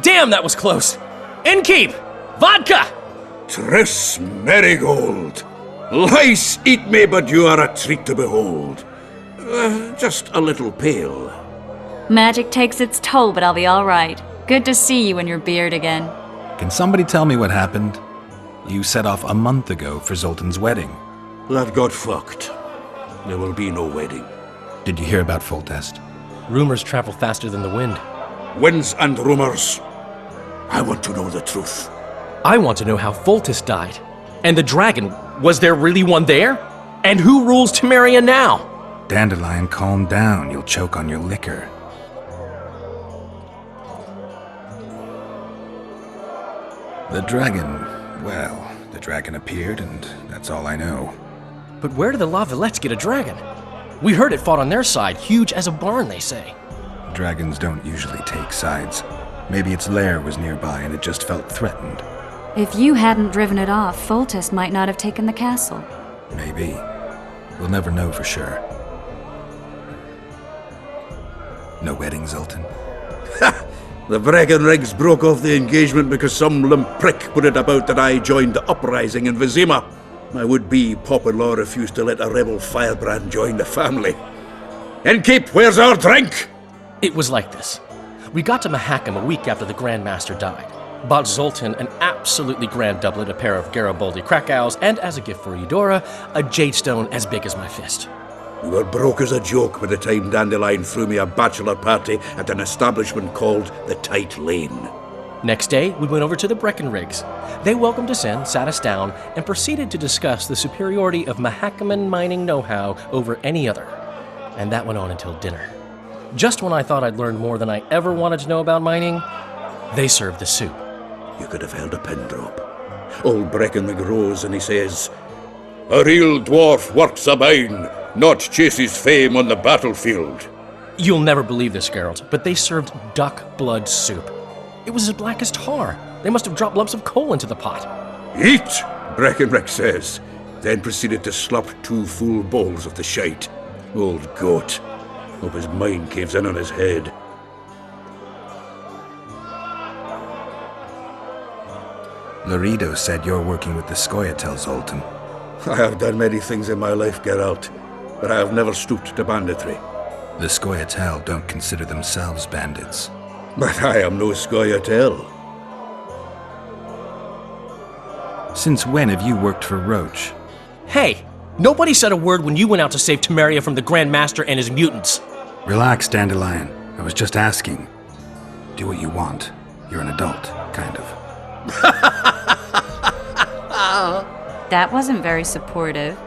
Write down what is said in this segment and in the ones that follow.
Damn, that was close! Innkeep! Vodka! Triss Marigold! Lice eat me, but you are a treat to behold. Just a little pale. Magic takes its toll, but I'll be all right. Good to see you in your beard again. Can somebody tell me what happened? You set off a month ago for Zoltan's wedding. That got fucked. There will be no wedding. Did you hear about Foltest? Rumors travel faster than the wind. Winds and rumors. I want to know the truth. I want to know how Foltest died. And the dragon, was there really one there? And who rules Temeria now? Dandelion, calm down. You'll choke on your liquor. The dragon, well, the dragon appeared, and that's all I know. But where did the Lavalettes get a dragon? We heard it fought on their side, huge as a barn, they say. Dragons don't usually take sides. Maybe its lair was nearby and it just felt threatened. If you hadn't driven it off, Foltest might not have taken the castle. Maybe. We'll never know for sure. No wedding, Zoltan? The Breckenrigs broke off the engagement because some limp prick put it about that I joined the uprising in Vizima. My would-be pop-in-law refused to let a rebel firebrand join the family. Innkeep, where's our drink? It was like this. We got to Mahakam a week after the Grand Master died. Bought Zoltan an absolutely grand doublet, a pair of Garibaldi Krakau's, and as a gift for Eudora, a jade stone as big as my fist. We were broke as a joke by the time Dandelion threw me a bachelor party at an establishment called the Tight Lane. Next day, we went over to the Breckenrigs. They welcomed us in, sat us down, and proceeded to discuss the superiority of Mahakaman mining know-how over any other. And that went on until dinner. Just when I thought I'd learned more than I ever wanted to know about mining, they served the soup. You could have held a pin drop. Old Breckenrig rose and he says, "A real dwarf works a mine, not chases fame on the battlefield." You'll never believe this, Geralt, but they served duck blood soup. It was as black as tar. They must have dropped lumps of coal into the pot. "Eat," Breckenrig says, then proceeded to slop 2 full bowls of the shite. Old goat. Hope his mind caves in on his head. Laredo said you're working with the Scoia'tael, Zoltan. I have done many things in my life, Geralt, but I have never stooped to banditry. The Scoia'tael don't consider themselves bandits. But I am no Scoia'tael. Since when have you worked for Roach? Hey, nobody said a word when you went out to save Temeria from the Grand Master and his mutants. Relax, Dandelion. I was just asking. Do what you want. You're an adult, kind of. That wasn't very supportive.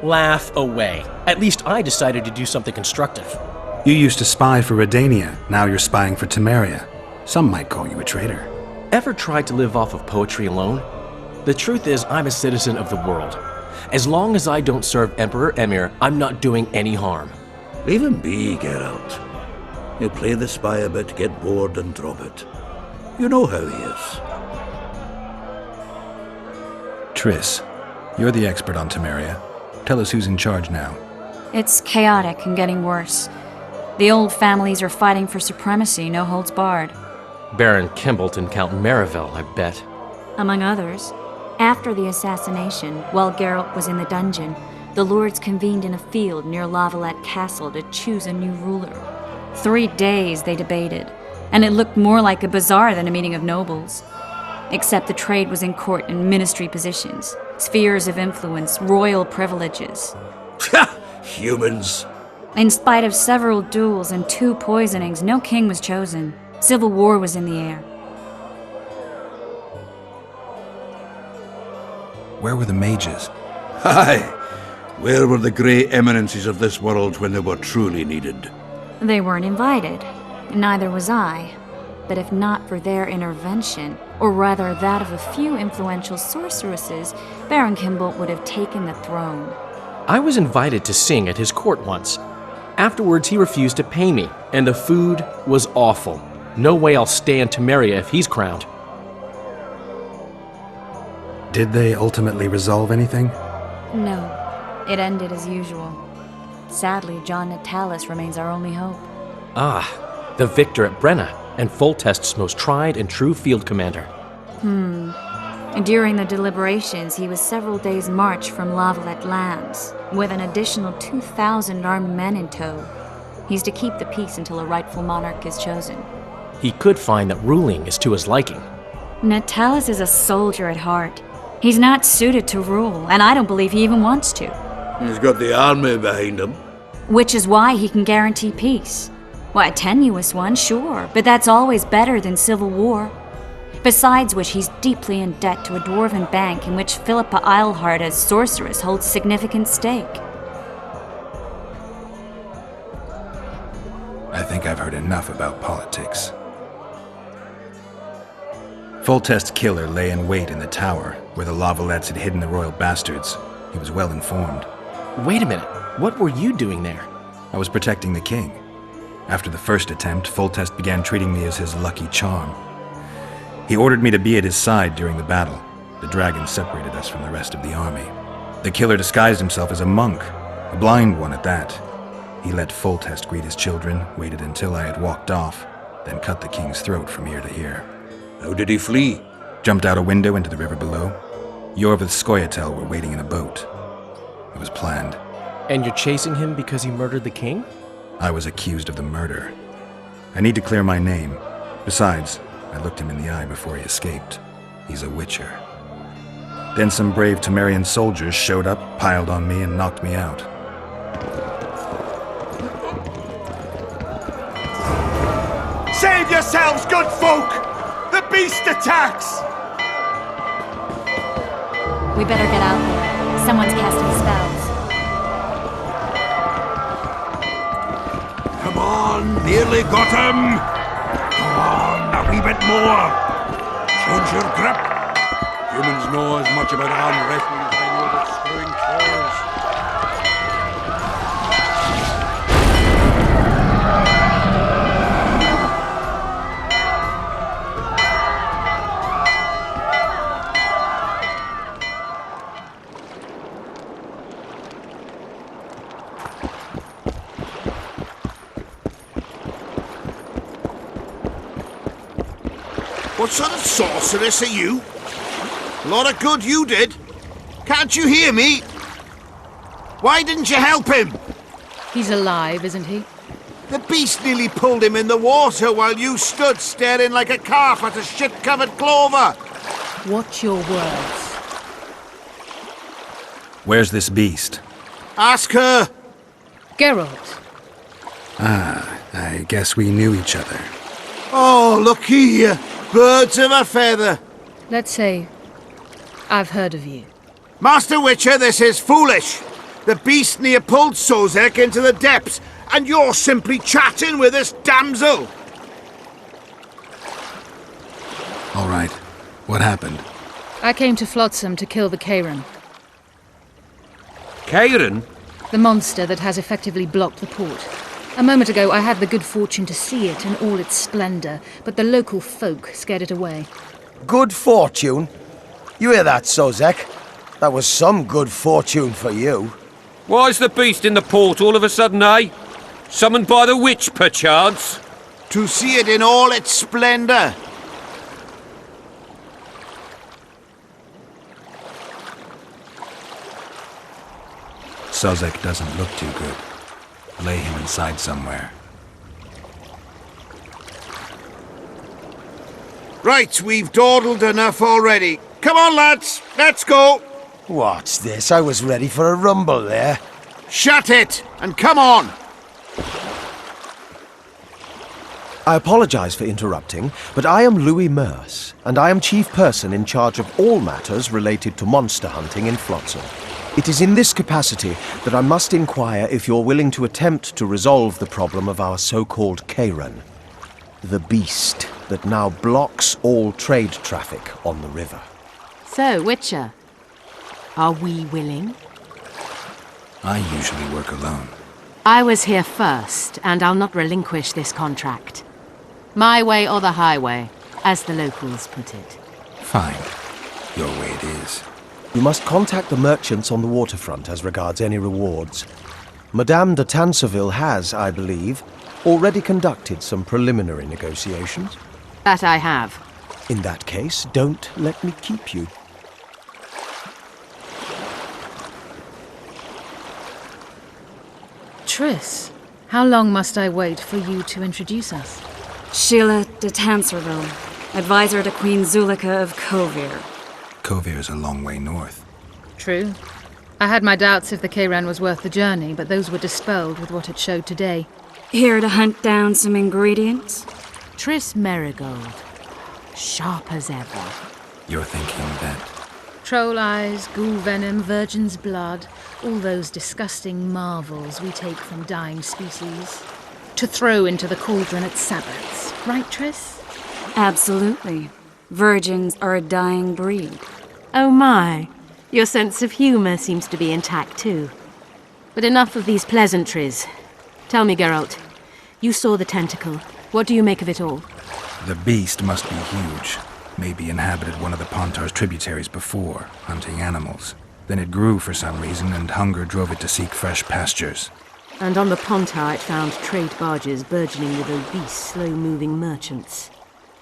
Laugh away. At least I decided to do something constructive. You used to spy for Redania. Now you're spying for Temeria. Some might call you a traitor. Ever tried to live off of poetry alone? The truth is, I'm a citizen of the world. As long as I don't serve Emperor Emir, I'm not doing any harm. Leave him be, Geralt. He'll play the spy a bit, get bored and drop it. You know how he is. Triss, you're the expert on Temeria. Tell us who's in charge now. It's chaotic and getting worse. The old families are fighting for supremacy, no holds barred. Baron Kimbolt and Count Marivel, I bet. Among others. After the assassination, while Geralt was in the dungeon, the lords convened in a field near Lavalette Castle to choose a new ruler. 3 days they debated, and it looked more like a bazaar than a meeting of nobles. Except the trade was in court and ministry positions, spheres of influence, royal privileges. Humans. In spite of several duels and 2 poisonings, no king was chosen. Civil war was in the air. Where were the mages? Aye. Where were the grey eminences of this world when they were truly needed? They weren't invited. Neither was I. But if not for their intervention, or rather that of a few influential sorceresses, Baron Kimbolt would have taken the throne. I was invited to sing at his court once. Afterwards, he refused to pay me, and the food was awful. No way I'll stay in Temeria if he's crowned. Did they ultimately resolve anything? No. It ended as usual. Sadly, John Natalis remains our only hope. Ah, the victor at Brenna. and Foltest's most tried and true field commander. During the deliberations, he was several days' march from Lavalette lands, with an additional 2,000 armed men in tow. He's to keep the peace until a rightful monarch is chosen. He could find that ruling is to his liking. Natalis is a soldier at heart. He's not suited to rule, and I don't believe he even wants to. He's got the army behind him. Which is why he can guarantee peace. Well, a tenuous one, sure, but that's always better than civil war. Besides which, he's deeply in debt to a dwarven bank in which Philippa Eilhart as sorceress holds significant stake. I think I've heard enough about politics. Foltest's killer lay in wait in the tower, where the Lavalettes had hidden the royal bastards. He was well informed. Wait a minute, what were you doing there? I was protecting the king. After the first attempt, Foltest began treating me as his lucky charm. He ordered me to be at his side during the battle. The dragon separated us from the rest of the army. The killer disguised himself as a monk, a blind one at that. He let Foltest greet his children, waited until I had walked off, then cut the king's throat from ear to ear. How did he flee? Jumped out a window into the river below. Yorvith Skoyatel were waiting in a boat. It was planned. And you're chasing him because he murdered the king? I was accused of the murder. I need to clear my name. Besides, I looked him in the eye before he escaped. He's a witcher. Then some brave Temerian soldiers showed up, piled on me, and knocked me out. Save yourselves, good folk! The beast attacks! We better get out there. Someone's casting spells. Come on, nearly got him! Come on, a wee bit more! Change your grip! Humans know as much about arm wrestling as they know about screwing claws. What sort of sorceress are you? A lot of good you did. Can't you hear me? Why didn't you help him? He's alive, isn't he? The beast nearly pulled him in the water while you stood staring like a calf at a shit-covered clover. Watch your words. Where's this beast? Ask her. Geralt, I guess we knew each other. Oh, look here. Birds of a feather. let's say I've heard of you. Master Witcher, this is foolish. The beast near pulled Sozek into the depths, and you're simply chatting with this damsel. All right. What happened? I came to Flotsam to kill the Kayran, Kayran? the monster that has effectively blocked the port. A moment ago, I had the good fortune to see it in all its splendor, but the local folk scared it away. Good fortune? You hear that, Sozek? That was some good fortune for you. Why's the beast in the port all of a sudden, eh? Summoned by the witch, perchance? To see it in all its splendor. Sozek doesn't look too good. Lay him inside somewhere. Right, we've dawdled enough already. Come on, lads, let's go. What's this? I was ready for a rumble there. Shut it, and come on. I apologize for interrupting, but I am Louis Merce, and I am chief person in charge of all matters related to monster hunting in Flotsam. It is in this capacity that I must inquire if you're willing to attempt to resolve the problem of our so-called Kayran, the beast that now blocks all trade traffic on the river. So, Witcher, are we willing? I usually work alone. I was here first, and I'll not relinquish this contract. My way or the highway, as the locals put it. Fine. Your way it is. You must contact the merchants on the waterfront as regards any rewards. Madame de Tanseville has, I believe, already conducted some preliminary negotiations? That I have. In that case, don't let me keep you. Triss, how long must I wait for you to introduce us? Sheila de Tanserville, advisor to Queen Zulika of Kovir. Kovir's a long way north. True. I had my doubts if the Kayran was worth the journey, but those were dispelled with what it showed today. Here to hunt down some ingredients? Triss Merigold. Sharp as ever. You're thinking that... Troll eyes, ghoul venom, virgin's blood, all those disgusting marvels we take from dying species. To throw into the cauldron at Sabbaths. Right, Triss? Absolutely. Virgins are a dying breed. Oh my. Your sense of humour seems to be intact too. But enough of these pleasantries. Tell me, Geralt. You saw the tentacle. What do you make of it all? The beast must be huge. Maybe inhabited one of the Pontar's tributaries before, hunting animals. Then it grew for some reason, and hunger drove it to seek fresh pastures. And on the Pontar it found trade barges burgeoning with obese, slow-moving merchants.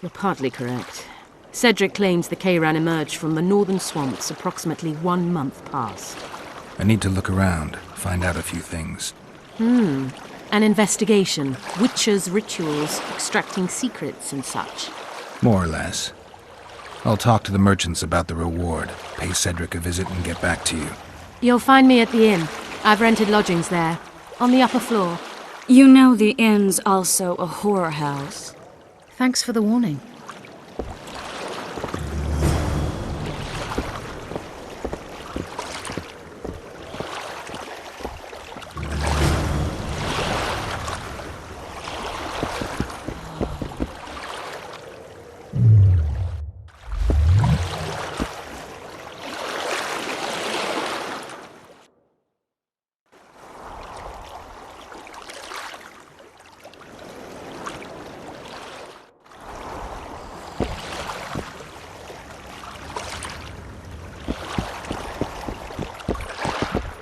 You're partly correct. Cedric claims the Kayran emerged from the northern swamps approximately 1 month past. I need to look around, find out a few things. An investigation. Witches' rituals, extracting secrets and such. More or less. I'll talk to the merchants about the reward, pay Cedric a visit and get back to you. You'll find me at the inn. I've rented lodgings there, on the upper floor. You know the inn's also a horror house. Thanks for the warning.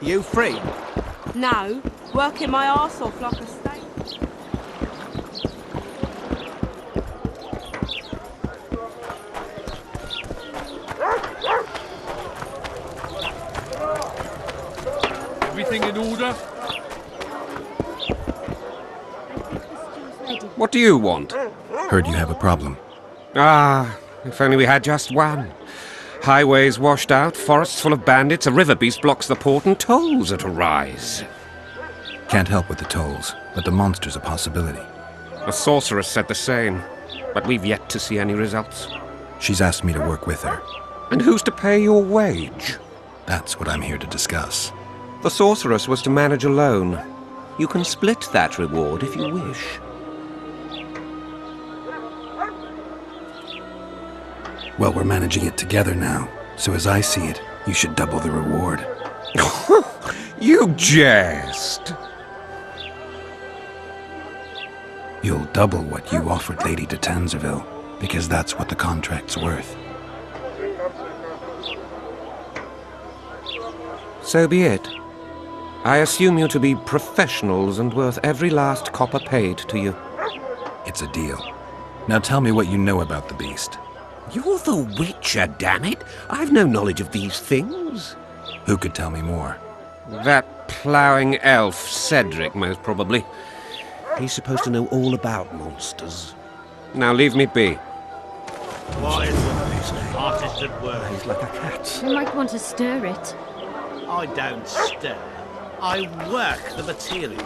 You free? No, working my arse off like a steak. Everything in order? What do you want? Heard you have a problem. Ah, if only we had just one. Highways washed out, forests full of bandits, a river beast blocks the port, and tolls at a rise. Can't help with the tolls, but the monster's a possibility. A sorceress said the same, but we've yet to see any results. She's asked me to work with her. And who's to pay your wage? That's what I'm here to discuss. The sorceress was to manage alone. You can split that reward if you wish. Well, we're managing it together now, so as I see it, you should double the reward. You jest! You'll double what you offered Lady de Tanserville, because that's what the contract's worth. So be it. I assume you to be professionals and worth every last copper paid to you. It's a deal. Now tell me what you know about the beast. You're the Witcher, damn it! I've no knowledge of these things. Who could tell me more? That ploughing elf, Cedric, most probably. He's supposed to know all about monsters. Now leave me be. What is with this artist at work? He's like a cat. You might want to stir it. I don't stir. I work the material.